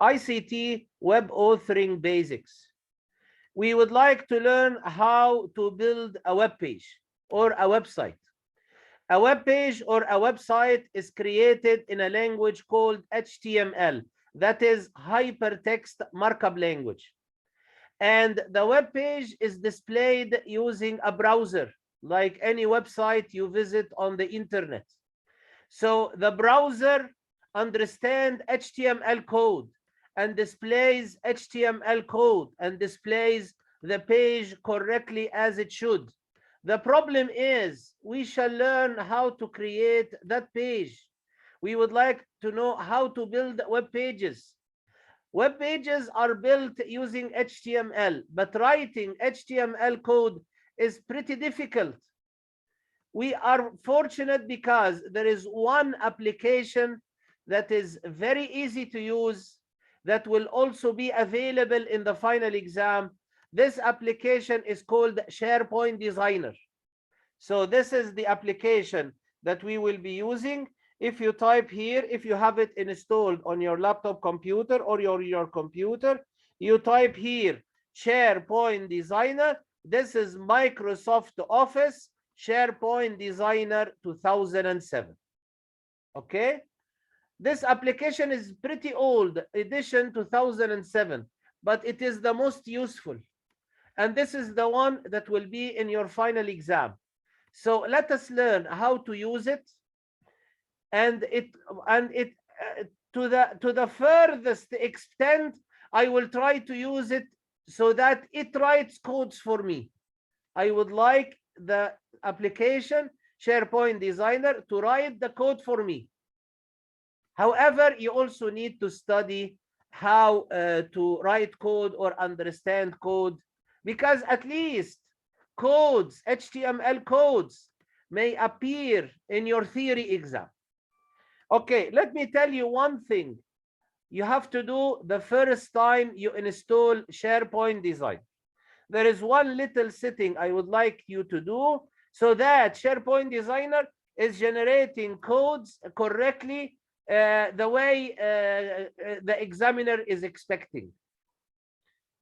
ICT Web Authoring Basics. We would like to learn how to build a web page or a website. A web page or a website is created in a language called HTML, that is Hypertext Markup Language. And the web page is displayed using a browser, like any website you visit on the internet. So the browser understands HTML code and displays HTML code and displays the page correctly as it should. The problem is we shall learn how to create that page. We would like to know how to build web pages. Web pages are built using HTML, but writing HTML code is pretty difficult. We are fortunate because there is one application that is very easy to use that will also be available in the final exam. This application is called SharePoint Designer. So this is the application that we will be using. If you type here, if you have it installed on your laptop computer or your computer, you type here SharePoint Designer. This is Microsoft Office SharePoint Designer 2007. Okay, this application is pretty old, edition 2007, but it is the most useful, and this is the one that will be in your final exam. So let us learn how to use it, and to the furthest extent I will try to use it so that it writes codes for me. I would like the application SharePoint Designer to write the code for me. However, you also need to study how to write code or understand code, because at least codes, HTML codes, may appear in your theory exam. Okay, let me tell you one thing you have to do the first time you install SharePoint Design. There is one little setting I would like you to do so that SharePoint Designer is generating codes correctly the way the examiner is expecting.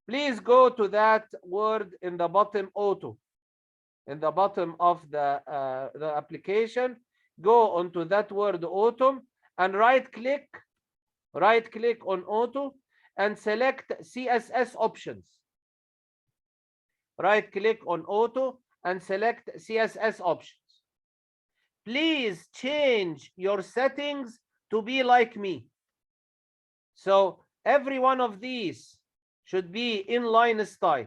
Please go to that word in the bottom, auto, in the bottom of the application. Go onto that word, auto, and right click on auto and select CSS options. Right click on auto and select CSS options. Please change your settings to be like me. So every one of these should be inline style.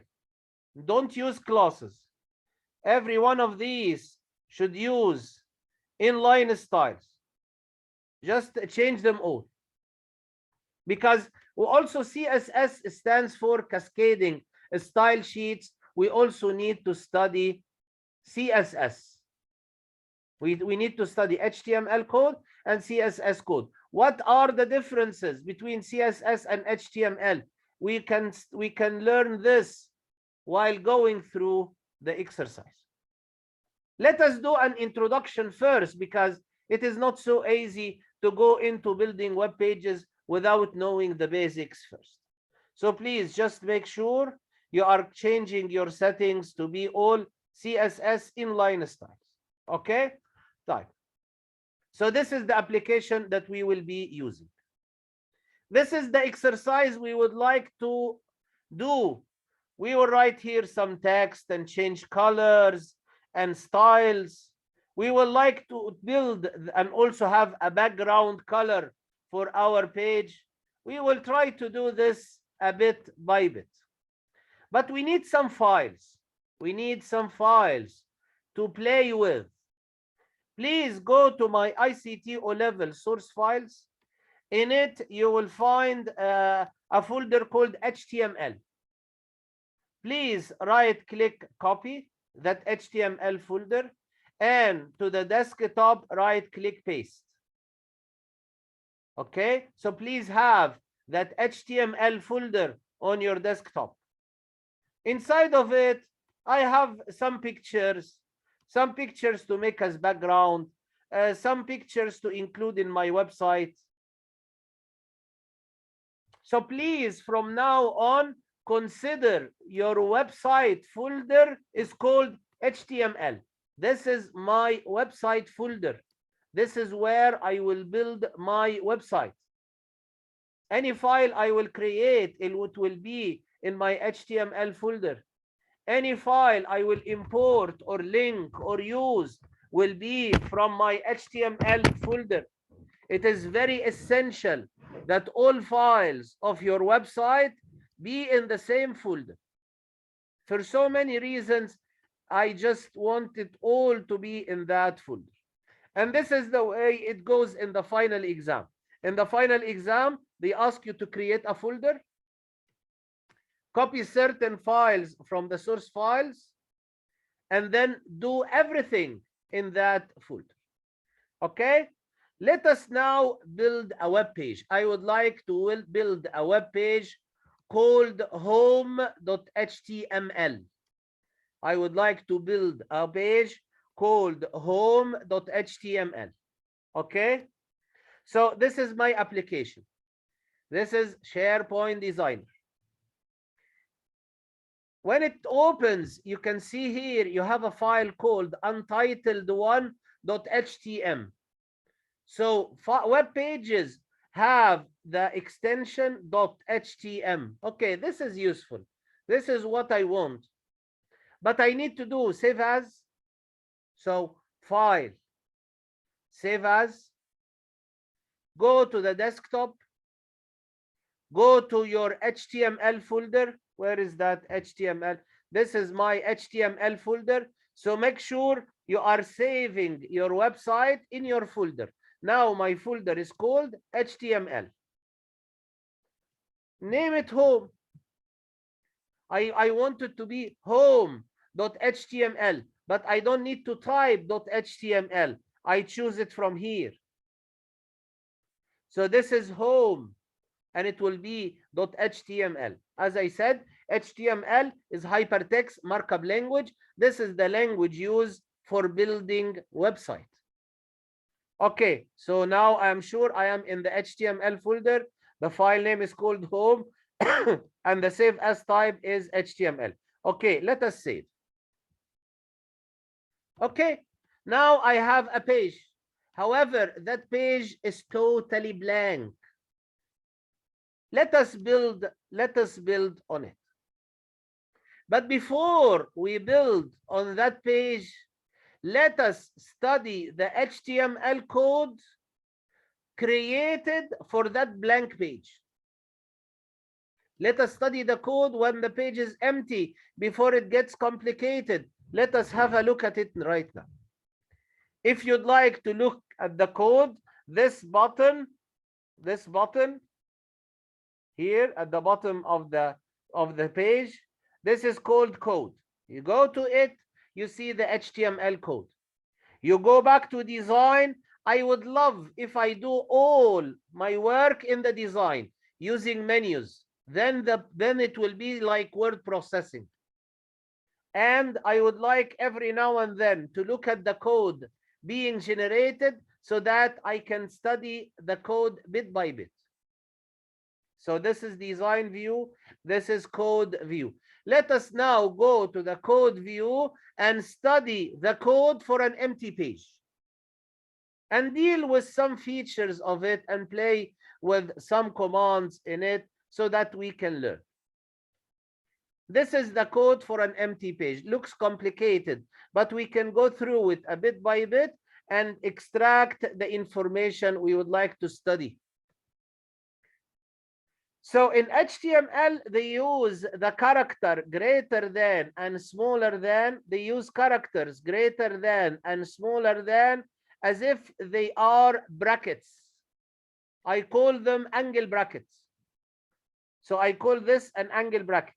Don't use classes. Every one of these should use inline styles. Just change them all. Because also CSS stands for cascading style sheets. We also need to study CSS. We need to study HTML code and CSS code. What are the differences between CSS and HTML? We can learn this while going through the exercise. Let us do an introduction first, because it is not so easy to go into building web pages without knowing the basics first. So please just make sure you are changing your settings to be all CSS inline styles. Okay? Type. So this is the application that we will be using. This is the exercise we would like to do. We will write here some text and change colors and styles. We would like to build and also have a background color for our page. We will try to do this a bit by bit. But we need some files. We need some files to play with. Please go to my ICT O-level source files. In it, you will find a folder called HTML. Please right-click, copy that HTML folder, and to the desktop, right-click, paste. Okay, so please have that HTML folder on your desktop. Inside of it, I have some pictures to make as background, some pictures to include in my website. So please, from now on, consider your website folder is called HTML. This is my website folder. This is where I will build my website. Any file I will create, it will be in my HTML folder. Any file I will import or link or use will be from my HTML folder. It is very essential that all files of your website be in the same folder. For so many reasons, I just want it all to be in that folder. And this is the way it goes in the final exam. In the final exam, they ask you to create a folder, copy certain files from the source files, and then do everything in that folder. Okay? Let us now build a web page. I would like to build a web page called home.html. I would like to build a page called home.html. Okay? So this is my application. This is SharePoint Designer. When it opens, you can see here you have a file called untitled1.htm. So web pages have the extension .htm. Okay, this is useful. This is what I want. But I need to do save as. So file, save as, go to the desktop, go to your HTML folder. Where is that HTML? This is my HTML folder. So make sure you are saving your website in your folder. Now my folder is called HTML. Name it home. I want it to be home.html, but I don't need to type .html. I choose it from here. So this is home, and it will be .html. As I said, HTML is hypertext markup language. This is the language used for building website. Okay, so now I am sure I am in the HTML folder. The file name is called home, and the save as type is HTML. Okay, let us save. Okay, now I have a page. However, that page is totally blank. Let us build on it. But before we build on that page, let us study the HTML code created for that blank page. Let us study the code when the page is empty before it gets complicated. Let us have a look at it right now. If you'd like to look at the code, this button here at the bottom of the page, this is called code. You go to it, you see the HTML code. You go back to design. I would love if I do all my work in the design using menus. Then it will be like word processing. And I would like every now and then to look at the code being generated so that I can study the code bit by bit. So this is design view. This is code view. Let us now go to the code view and study the code for an empty page and deal with some features of it and play with some commands in it so that we can learn. This is the code for an empty page. Looks complicated, but we can go through it a bit by bit and extract the information we would like to study. So in HTML, they use the character greater than and smaller than. They use characters greater than and smaller than as if they are brackets. I call them angle brackets. So I call this an angle bracket.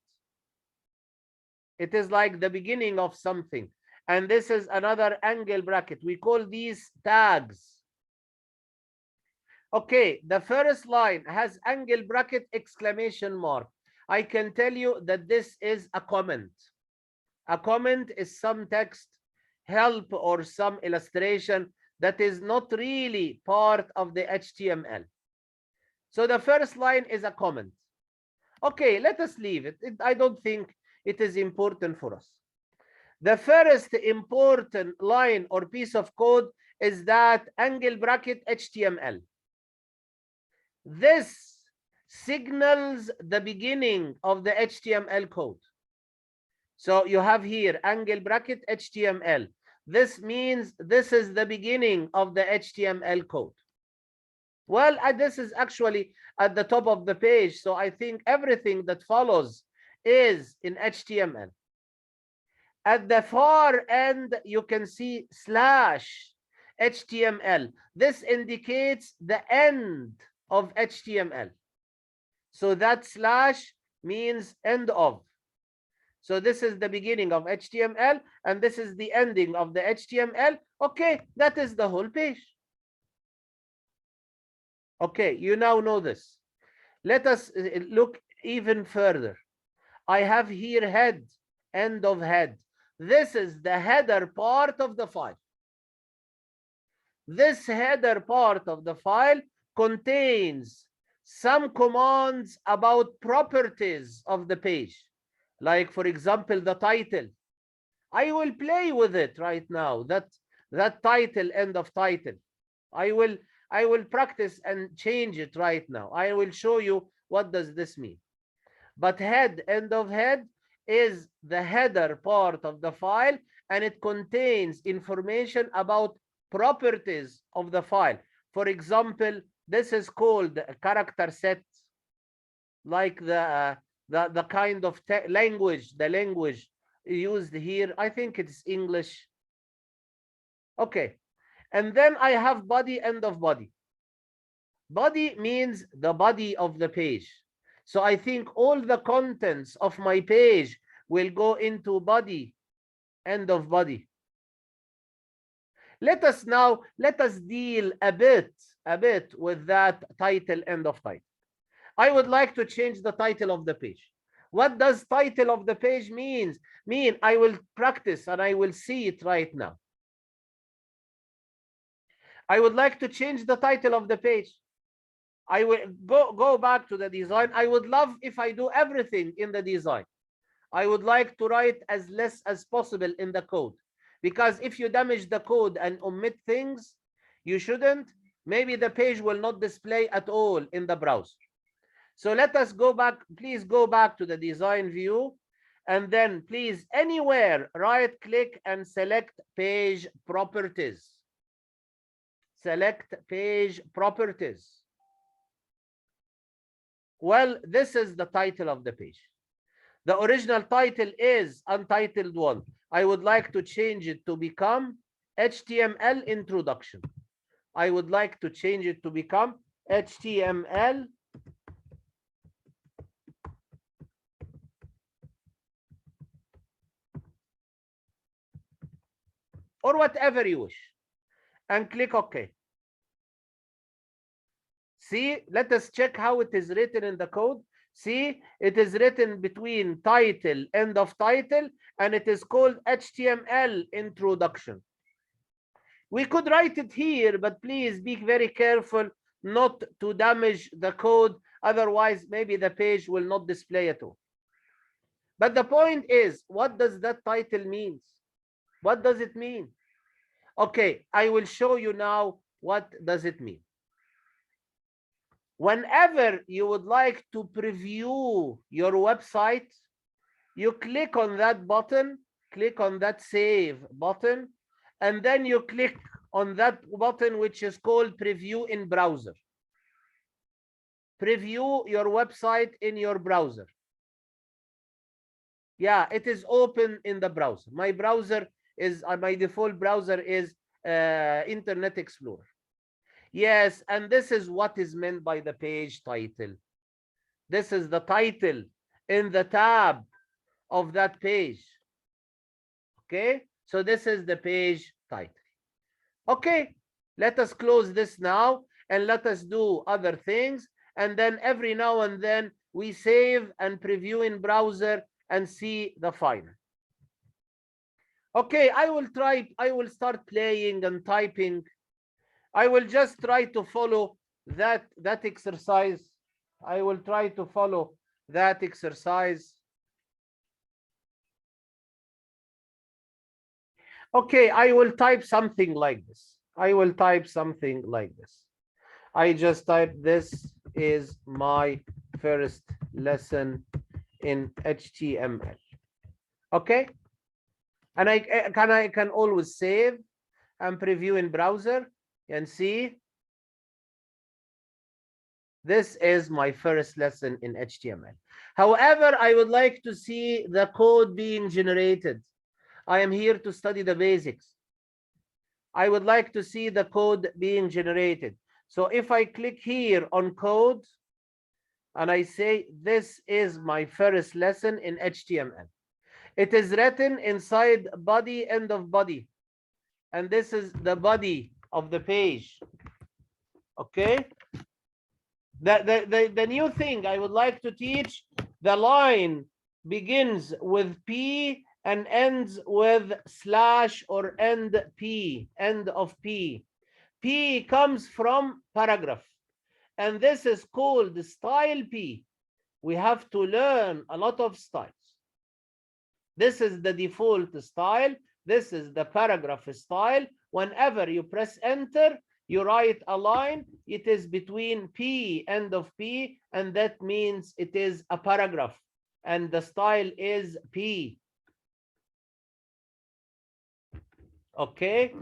It is like the beginning of something. And this is another angle bracket. We call these tags. Okay, the first line has angle bracket exclamation mark. I can tell you that this is a comment. A comment is some text, help, or some illustration that is not really part of the HTML. So the first line is a comment. Okay, let us leave it. I don't think it is important for us. The first important line or piece of code is that angle bracket HTML. This signals the beginning of the HTML code. So you have here angle bracket HTML. This means this is the beginning of the HTML code. Well, this is actually at the top of the page, so I think everything that follows is in HTML. At the far end, you can see slash HTML. This indicates the end of HTML. So that slash means end of. So this is the beginning of HTML, and this is the ending of the HTML. Okay, that is the whole page. Okay, you now know this. Let us look even further. I have here head, end of head. This is the header part of the file. This header part of the file contains some commands about properties of the page. Like, for example, the title. I will play with it right now. That title, end of title. I will practice and change it right now. I will show you what does this mean. But head, end of head, is the header part of the file, and it contains information about properties of the file. For example, this is called a character set, like the kind of language, the language used here. I think it's English. Okay. And then I have body, end of body. Body means the body of the page. So I think all the contents of my page will go into body, end of body. Let us deal a bit with that title, end of title. I would like to change the title of the page. What does title of the page mean? I will practice and I will see it right now. I would like to change the title of the page. I will go back to the design. I would love if I do everything in the design. I would like to write as less as possible in the code, because if you damage the code and omit things you shouldn't, maybe the page will not display at all in the browser. So let us go back. Please go back to the design view, and then please anywhere right click and select page properties. Select page properties. Well, this is the title of the page. The original title is Untitled 1. I would like to change it to become HTML Introduction. I would like to change it to become HTML or whatever you wish, and click OK. See, let us check how it is written in the code. See, it is written between title, end of title, and it is called HTML Introduction. We could write it here, but please be very careful not to damage the code. Otherwise, maybe the page will not display at all. But the point is, what does that title mean? What does it mean? Okay, I will show you now what does it mean. Whenever you would like to preview your website, you click on that button, click on that save button, and then you click on that button which is called preview in browser. Preview your website in your browser. Yeah, it is open in the browser. My browser is, my default browser is Internet Explorer. Yes, and this is what is meant by the page title. This is the title in the tab of that page. Okay, so this is the page title. Okay, let us close this now and let us do other things. And then every now and then we save and preview in browser and see the final. Okay, I will start playing and typing. I will just try to follow that exercise. I will try to follow that exercise? Okay, I will type something like this. I will type something like this. I just type, this is my first lesson in HTML. Okay, and I can always save and preview in browser and see. This is my first lesson in HTML. However, I would like to see the code being generated. I am here to study the basics. I would like to see the code being generated. So if I click here on code and I say, this is my first lesson in HTML. It is written inside body, end of body. And this is the body of the page. Okay. The new thing I would like to teach, the line begins with P and ends with slash or end P, end of P. P comes from paragraph, and this is called style P. We have to learn a lot of styles. This is the default style. This is the paragraph style. Whenever you press enter, you write a line, it is between P, end of P, and that means it is a paragraph, and the style is P. Okay,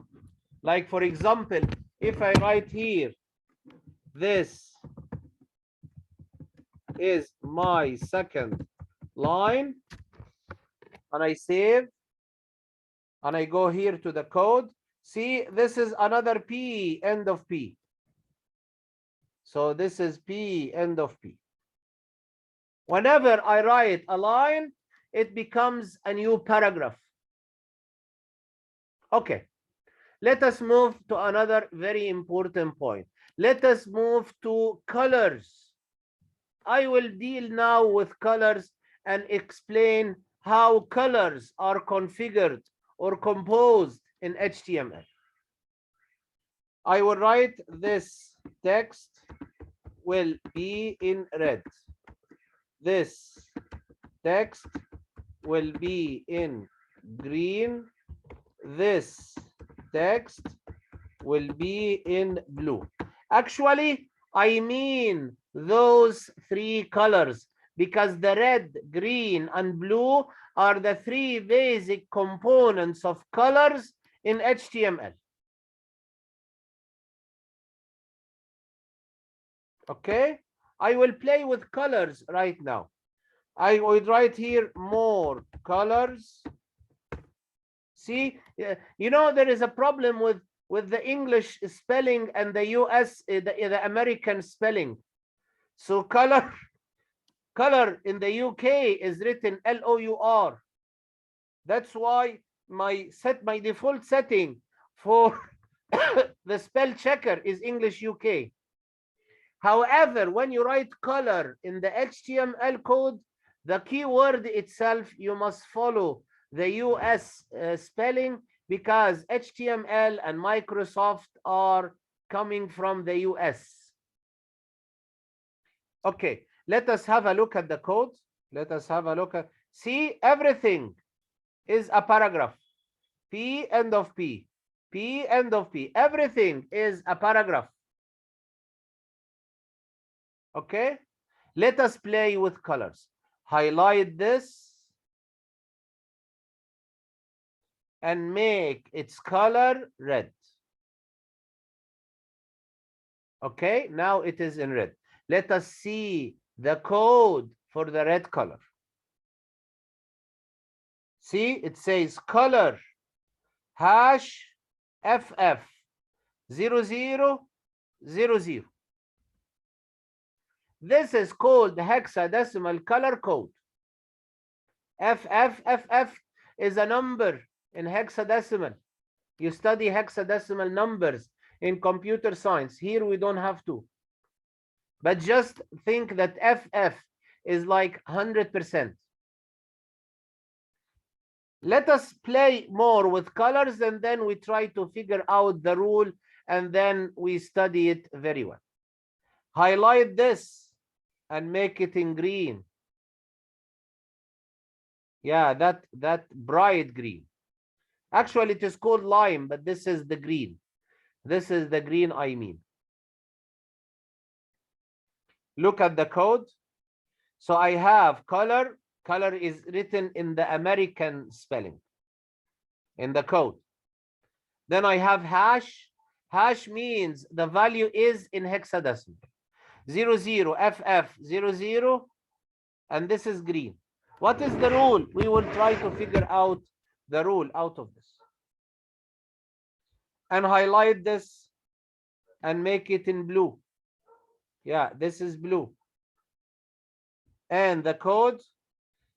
like for example, if I write here, this is my second line, and I save, and I go here to the code, see, this is another P, end of P. So this is P, end of P. Whenever I write a line, it becomes a new paragraph. Okay, let us move to another very important point. Let us move to colors. I will deal now with colors and explain how colors are configured or composed in HTML. I will write this text will be in red. This text will be in green. This text will be in blue. Actually, I mean those three colors because the red, green, and blue are the three basic components of colors in HTML. Okay, I will play with colors right now. I would write here more colors. See, you know, there is a problem with the English spelling and the US, the American spelling. So color in the UK is written LOUR. That's why my default setting for the spell checker is English UK. However, when you write color in the HTML code, the keyword itself, you must follow the US spelling because HTML and Microsoft are coming from the US. Okay, let us have a look at the code. Let us have a look at, see, everything is a paragraph. P, end of P. P, end of P. Everything is a paragraph. Okay, let us play with colors. Highlight this and make its color red. Okay, now it is in red. Let us see the code for the red color. See, it says color hash FF 0000. This is called hexadecimal color code. FF is a number in hexadecimal. You study hexadecimal numbers in computer science. Here we don't have to. But just think that FF is like 100%. Let us play more with colors and then we try to figure out the rule and then we study it very well. Highlight this and make it in green. Yeah, that bright green. Actually, it is called lime, but this is the green. This is the green I mean. Look at the code. So I have color. Color is written in the American spelling in the code. Then I have hash. Hash means the value is in hexadecimal. 00 FF 00, and this is green. What is the rule? We will try to figure out the rule out of this. And highlight this and make it in blue. Yeah, this is blue. And the code,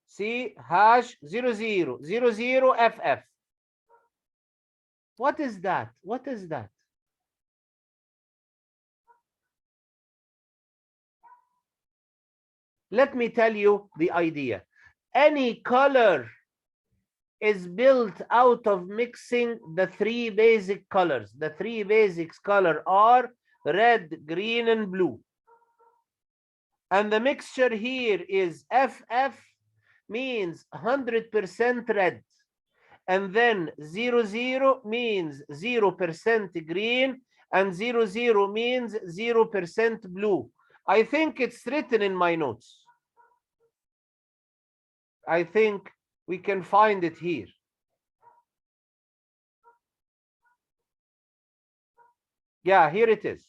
see, hash 0000 FF. What is that? What is that? Let me tell you the idea. Any color is built out of mixing the three basic colors. The three basics color are red, green, and blue. And the mixture here is FF means 100% red. And then 00 means 0% green, and 00 means 0% blue. I think it's written in my notes. I think we can find it here. Yeah, here it is.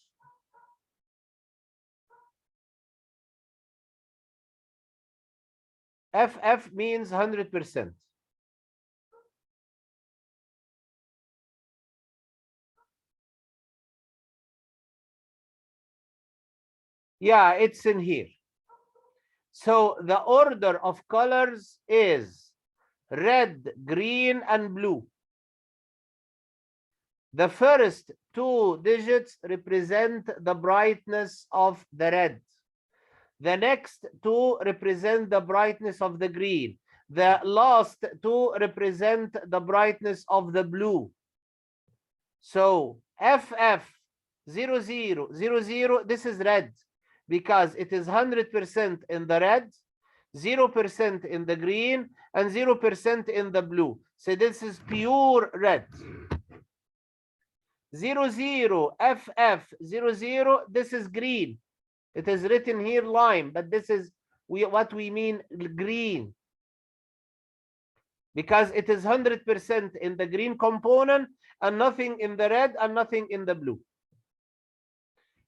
FF means 100%. Yeah, it's in here. So the order of colors is red, green, and blue. The first two digits represent the brightness of the red. The next two represent the brightness of the green. The last two represent the brightness of the blue. So FF 0000, this is red because it is 100% in the red, 0% in the green, and 0% in the blue. So this is pure red. 00 FF 00, this is green. It is written here lime, but this is what we mean green, because it is 100% in the green component and nothing in the red and nothing in the blue.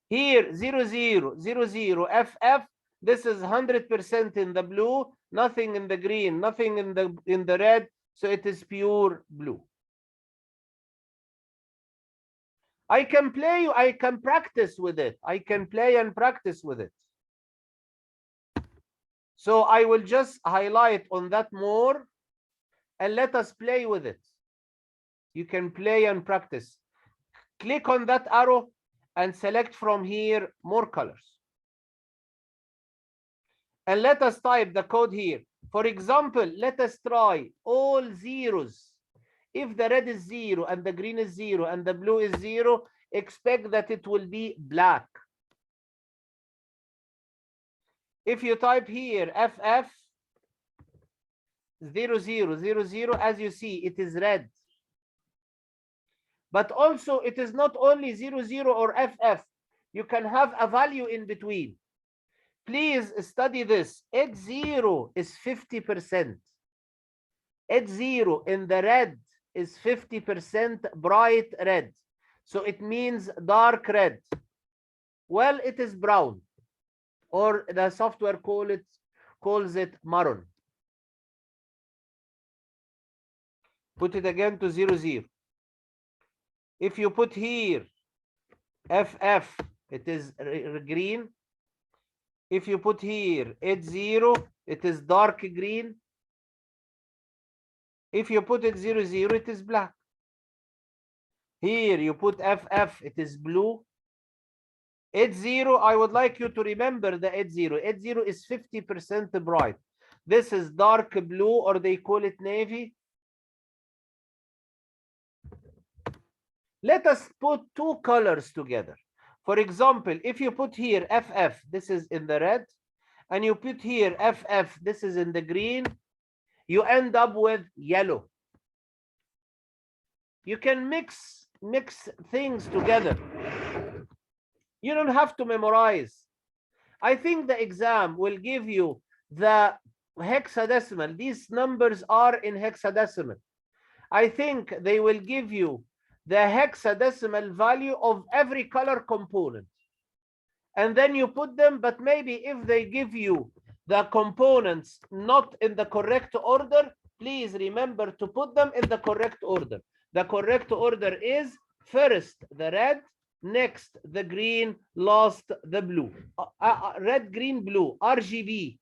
Here 0000 FF, this is 100% in the blue, nothing in the green, nothing in the red, so it is pure blue. I can play, I can practice with it. I can play and practice with it. So I will just highlight on that more and let us play with it. You can play and practice. Click on that arrow and select from here more colors. And let us type the code here. For example, let us try all zeros. If the red is 0 and the green is 0 and the blue is 0, expect that it will be black. If you type here FF 0000, as you see, it is red. But also, it is not only 00 or FF. You can have a value in between. Please study this. H0 is 50%. H0 in the red is 50% bright red. So it means dark red. Well, it is brown, or the software calls it maroon. Put it again to 00. If you put here FF, it is green. If you put here H0, it is dark green. If you put it 00, it is black. Here you put FF, it is blue. H0, I would like you to remember the H0. H0 is 50% bright. This is dark blue, or they call it navy. Let us put two colors together. For example, if you put here FF, this is in the red, and you put here FF, this is in the green, you end up with yellow. You can mix things together. You don't have to memorize. I think the exam will give you the hexadecimal. These numbers are in hexadecimal. I think they will give you the hexadecimal value of every color component. And then you put them, but maybe if they give you the components not in the correct order, please remember to put them in the correct order. The correct order is first the red, next the green, last the blue. Red, green, blue, RGB.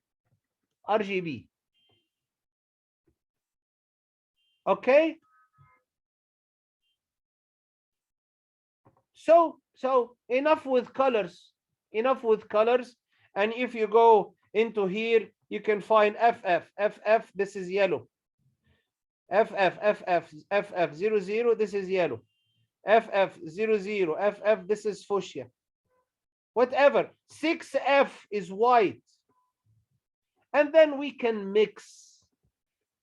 RGB. Okay? So enough with colors. Enough with colors. And if you go into here, you can find FF. This is yellow. FF00, this is yellow. FF00, FF, this is fuchsia. Whatever. 6F is white. And then we can mix.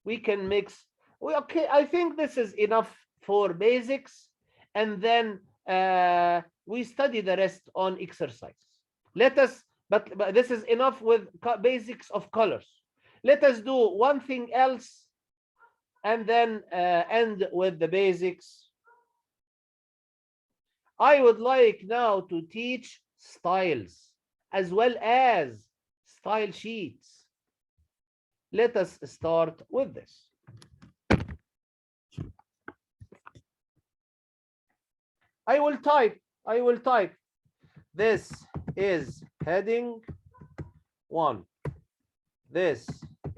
We can mix. Okay, I think this is enough for basics. And then we study the rest on exercise. Let us, but this is enough with basics of colors. Let us do one thing else and then end with the basics. I would like now to teach styles as well as style sheets. Let us start with this. I will type. This is heading 1. This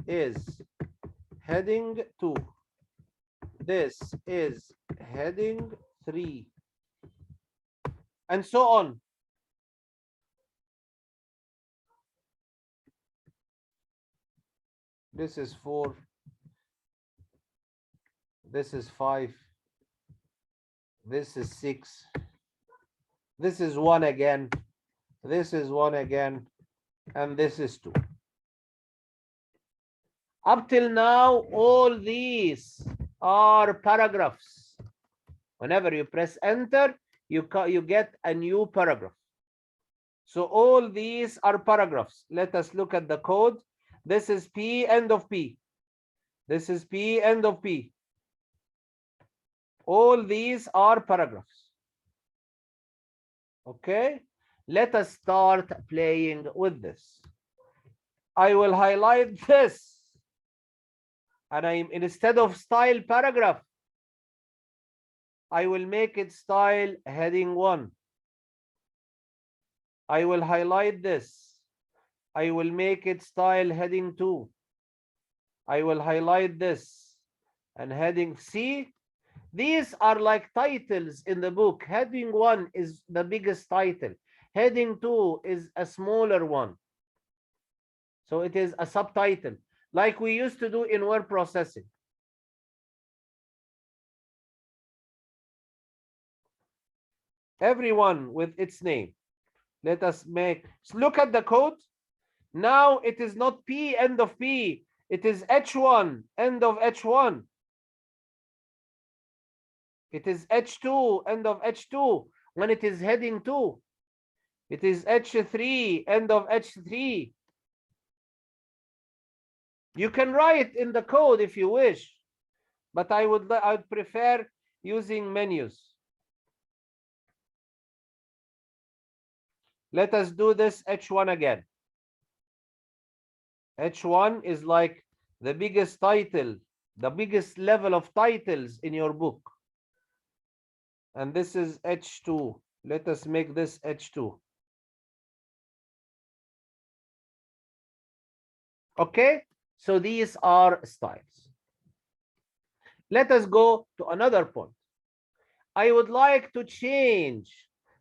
is heading 2. This is heading 3. And so on. This is 4. This is 5. This is 6. This is 1 again. This is 1 again. And this is 2. Up till now, all these are paragraphs. Whenever you press enter, you get a new paragraph. So all these are paragraphs. Let us look at the code. This is P, end of P. This is P, end of P. All these are paragraphs. Okay, let us start playing with this. I will highlight this. And instead of style paragraph, I will make it style heading 1. I will highlight this. I will make it style heading 2. I will highlight this and heading C. These are like titles in the book. Heading 1 is the biggest title. Heading 2 is a smaller one. So it is a subtitle, like we used to do in word processing. Everyone with its name. Let us look at the code. Now it is not P, end of P. It is H1, end of H1. It is H2, end of H2, when it is heading 2. It is H3, end of H3. You can write in the code if you wish, but I would prefer using menus. Let us do this H1 again. H1 is like the biggest title, the biggest level of titles in your book. And this is H2. Let us make this H2. Okay, so these are styles. Let us go to another point. I would like to change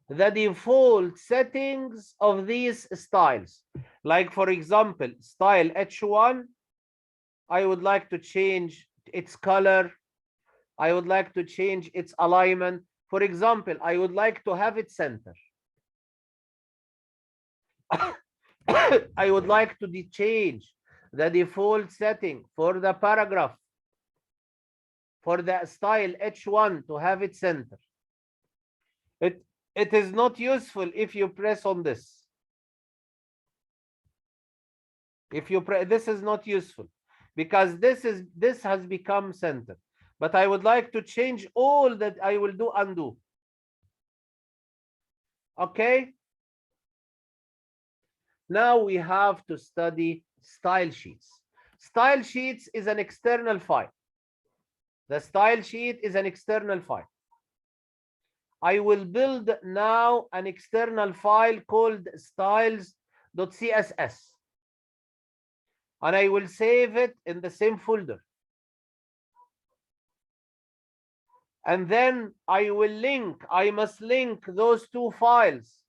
the default settings of these styles. Like, for example, style H1, I would like to change its color. I would like to change its alignment. For example, I would like to have it center. I would like to change the default setting for the paragraph, for the style H1 to have it center. It is not useful if you press on this. If you press, this is not useful because this has become center. But I would like to change all that. I will do undo. Okay. Now we have to study style sheets. Style sheets is an external file. The style sheet is an external file. I will build now an external file called styles.css. And I will save it in the same folder. And then I must link those two files.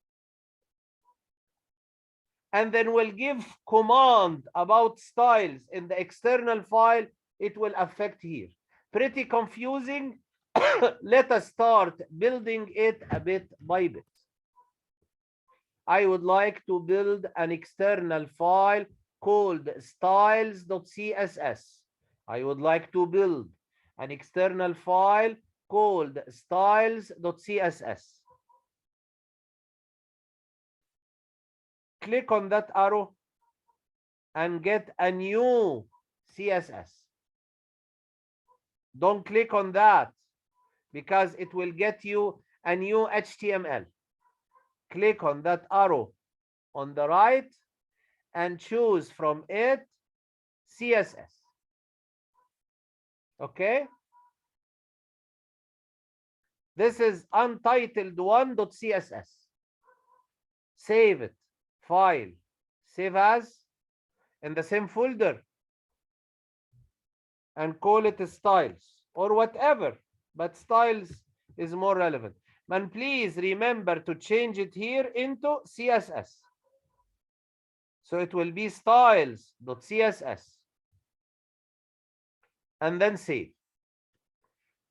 And then we'll give command about styles in the external file. It will affect here. Pretty confusing. Let us start building it a bit by bit. I would like to build an external file called styles.css. I would like to build an external file called styles.css. Click on that arrow and get a new CSS. Don't click on that because it will get you a new HTML. Click on that arrow on the right and choose from it CSS. Okay? This is untitled one.css. Save it. File. Save as in the same folder. And call it styles or whatever. But styles is more relevant. And please remember to change it here into CSS. So it will be styles.css. And then save.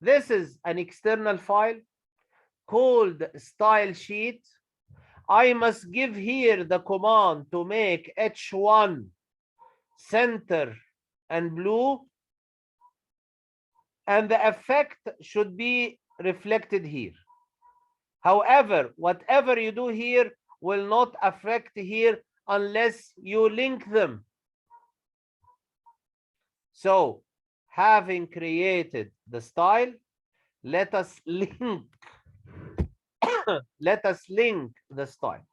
This is an external file called style sheet. I must give here the command to make H1 center and blue. And the effect should be reflected here. However, whatever you do here will not affect here unless you link them. So, having created the style, let us link let us link the style.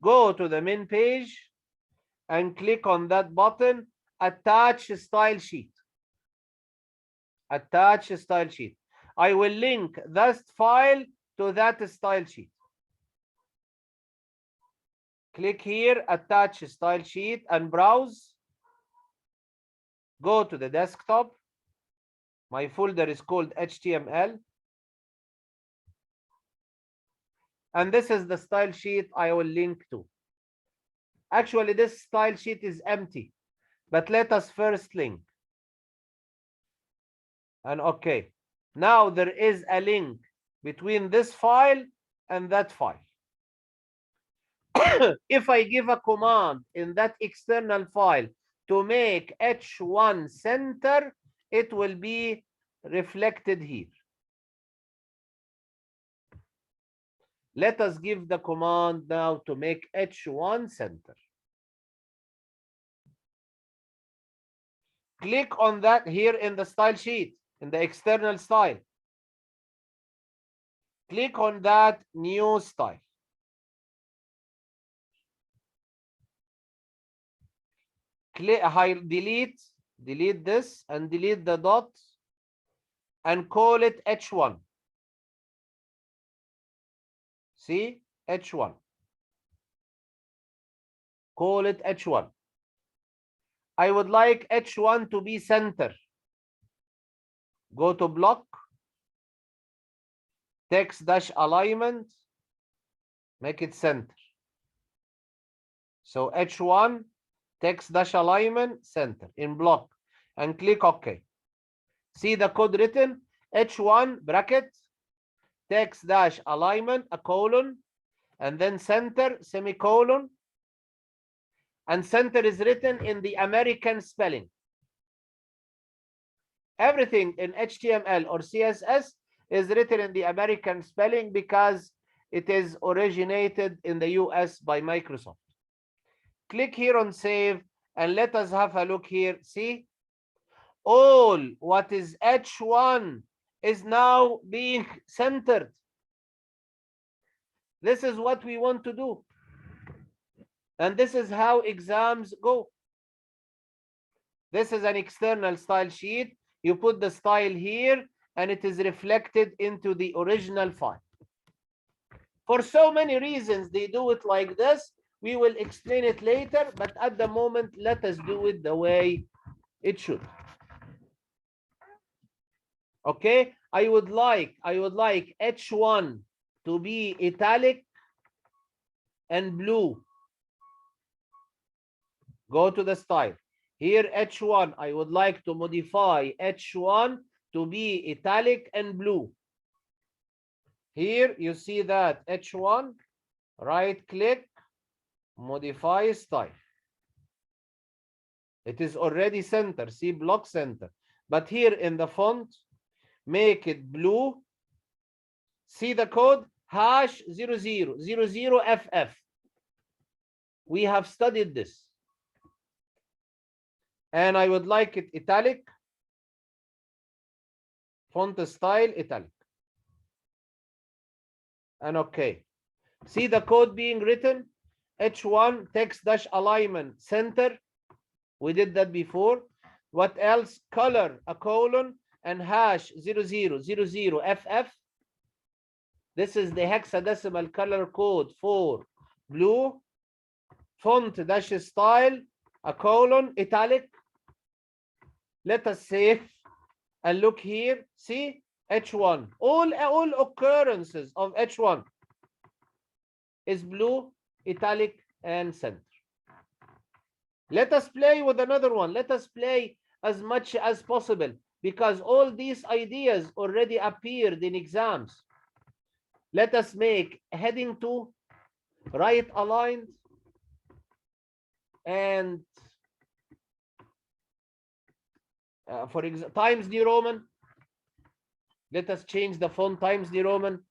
Go to the main page and click on that button, attach style sheet. Attach style sheet. I will link that file to that style sheet. Click here, attach style sheet and browse. Go to the desktop. My folder is called HTML. And this is the style sheet I will link to. Actually, this style sheet is empty, but let us first link. And okay, now there is a link between this file and that file. If I give a command in that external file to make H1 center, it will be reflected here. Let us give the command now to make H1 center. Click on that here in the style sheet, in the external style. Click on that new style. Click, delete this and delete the dot and call it H1. See, H1. Call it H1. I would like H1 to be center. Go to block, text dash alignment, make it center. So H1, text dash alignment, center in block, and click OK. See the code written, H1 bracket, text dash alignment, a colon, and then center, semicolon. and center is written in the American spelling. Everything in HTML or CSS is written in the American spelling because it is originated in the US by Microsoft. Click here on save and let us have a look here. See, all what is H1 is now being centered. This is what we want to do. And this is how exams go. This is an external style sheet. You put the style here and it is reflected into the original file. For so many reasons, they do it like this. We will explain it later, but at the moment, let us do it the way it should. Okay, I would like H1 to be italic and blue. Go to the style. Here H1, I would like to modify H1 to be italic and blue. Here you see that H1, right click, modify style. It is already center, see block center. But here in the font, make it blue. See the code, #0000FF. We have studied this. And I would like it italic, font style italic. And okay. See the code being written, H1 text dash alignment center. We did that before. What else? Color, a colon, and #0000FF. This is the hexadecimal color code for blue. Font dash style, a colon, italic. Let us save and look here. See H1. All occurrences of H1 is blue, italic, and center. Let us play with another one. Let us play as much as possible because all these ideas already appeared in exams. Let us make heading 2 right aligned and for example, Times New Roman. Let us change the font Times New Roman.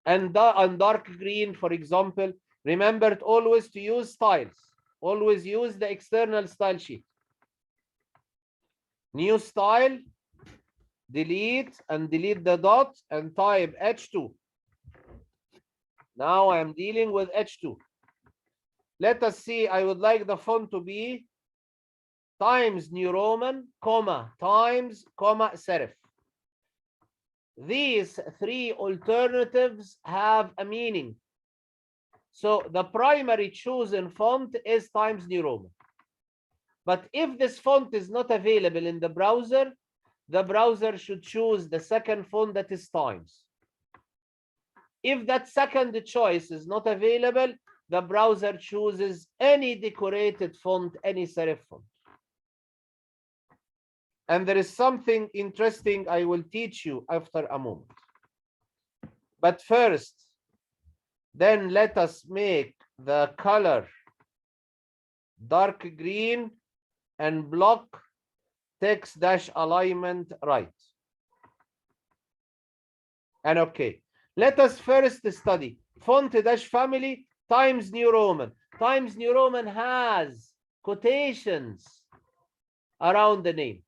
And dark green, for example. Remember always to use styles. Always use the external style sheet. New style, delete and delete the dot and type H2. Now I am dealing with H2. Let us see, I would like the font to be Times New Roman, comma, Times, comma, serif. These three alternatives have a meaning. So the primary chosen font is Times New Roman. But if this font is not available in the browser should choose the second font that is Times. If that second choice is not available, the browser chooses any decorated font, any serif font. And there is something interesting I will teach you after a moment. But first, then let us make the color dark green and block text dash alignment right. And okay, let us first study font dash family Times New Roman. Times New Roman has quotations around the name.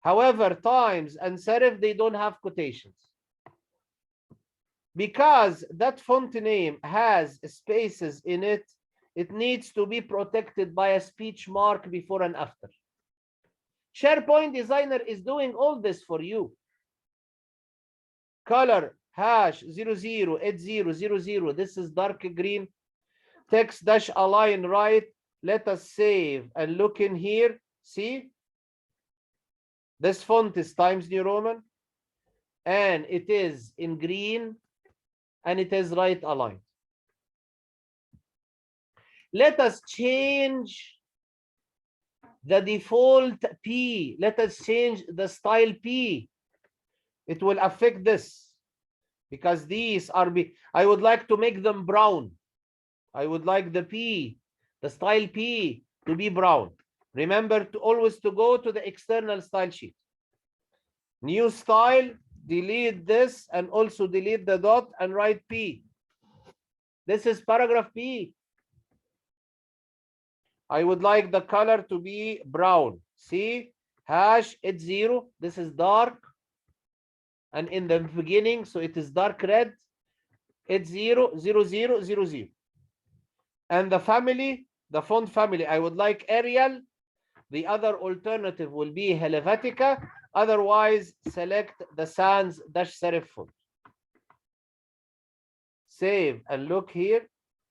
However, Times and serif, they don't have quotations. Because that font name has spaces in it, it needs to be protected by a speech mark before and after. SharePoint Designer is doing all this for you. Color #008000. This is dark green. Text dash align right. Let us save and look in here. See? This font is Times New Roman and it is in green and it is right aligned. Let us change the default P. Let us change the style P. It will affect this because these are, I would like to make them brown. I would like the P, the style P, to be brown. Remember to always to go to the external style sheet. New style, delete this and also delete the dot and write P. This is paragraph P. I would like the color to be brown. See, hash, it's 0. This is dark. And in the beginning, so it is dark red. It's 0, 0, 0, 0, 0. And the family, the font family, I would like Arial. The other alternative will be Helvetica. Otherwise, select the sans serif font. Save and look here.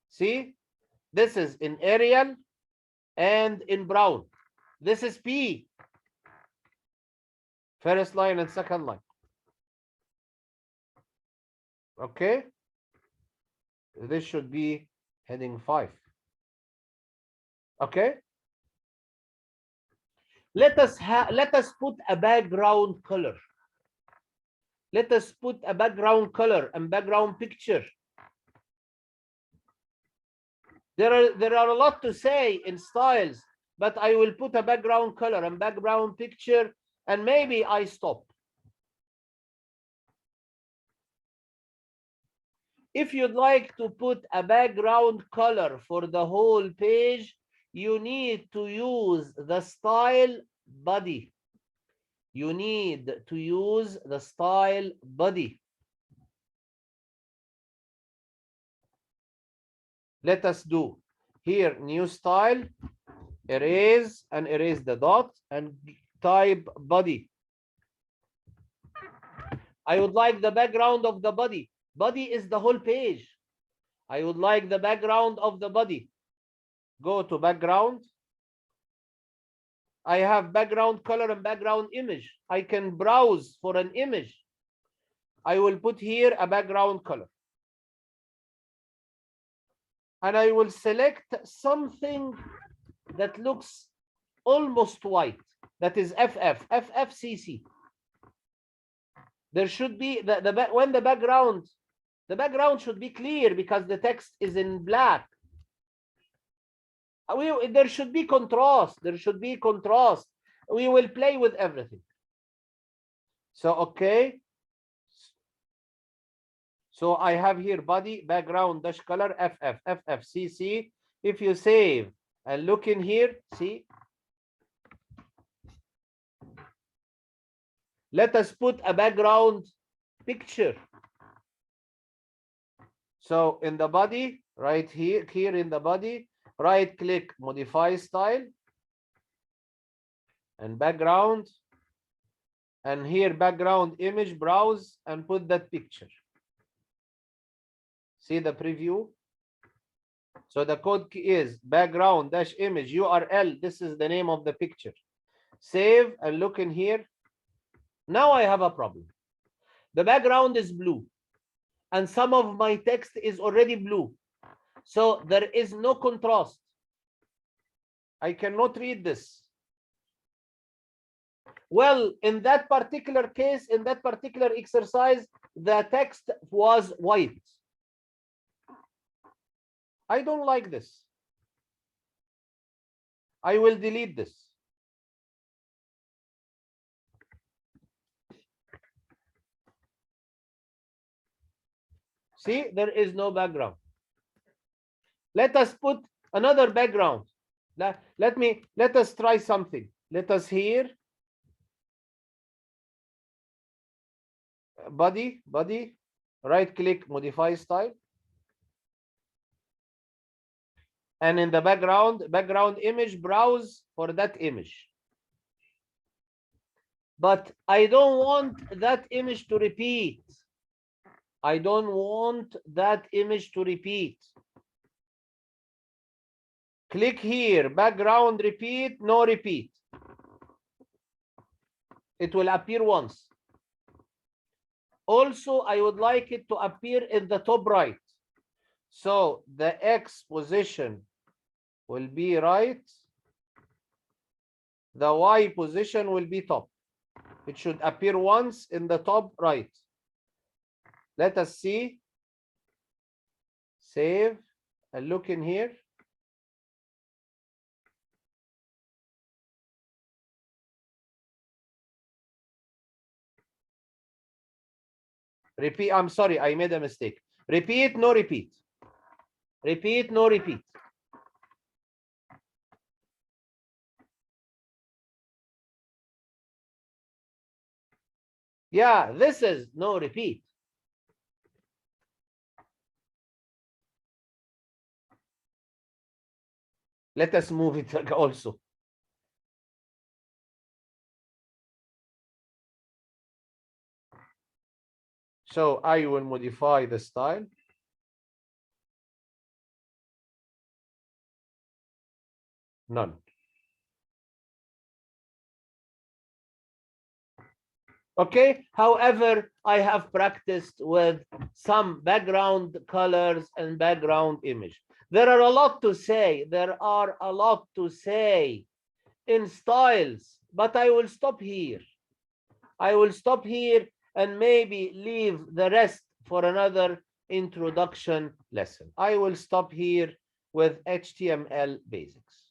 See, this is in Arial and in brown. This is P. First line and second line. Okay. This should be heading 5. Okay. Let us put a background color. Let us put a background color and background picture. There are a lot to say in styles, but I will put a background color and background picture, and maybe I stop. If you'd like to put a background color for the whole page, you need to use the style body. You need to use the style body. Let us do here new style, erase and erase the dot and type body. I would like the background of the body. Body is the whole page. I would like the background of the body. Go to background. I have background color and background image. I can browse for an image. I will put here a background color. And I will select something that looks almost white. That is FFCC. There should be when the background should be clear because the text is in black. There should be contrast. There should be contrast. We will play with everything. So, okay. So I have here body, background, dash color, FFCC. If you save and look in here, see. Let us put a background picture. So in the body, right here in the body, right click, modify style and background. And here background image, browse and put that picture. See the preview? So the code is background dash image URL. This is the name of the picture. Save and look in here. Now I have a problem. The background is blue and some of my text is already blue. So there is no contrast. I cannot read this. Well, in that particular case, in that particular exercise, the text was white. I don't like this. I will delete this. See, there is no background. Let us put another background. Let us try something. Let us here. Body, right click, modify style. And in the background image, browse for that image. But I don't want that image to repeat. I don't want that image to repeat. Click here, background repeat, no repeat. It will appear once. Also, I would like it to appear in the top right. So the X position will be right. The Y position will be top. It should appear once in the top right. Let us see. Save and look in here. Repeat. I'm sorry, I made a mistake. Repeat, no repeat. Repeat, no repeat. Yeah, this is no repeat. Let us move it also. So I will modify the style. None. Okay, however, I have practiced with some background colors and background image. There are a lot to say. There are a lot to say in styles, but I will stop here. I will stop here and maybe leave the rest for another introduction lesson. I will stop here with HTML basics.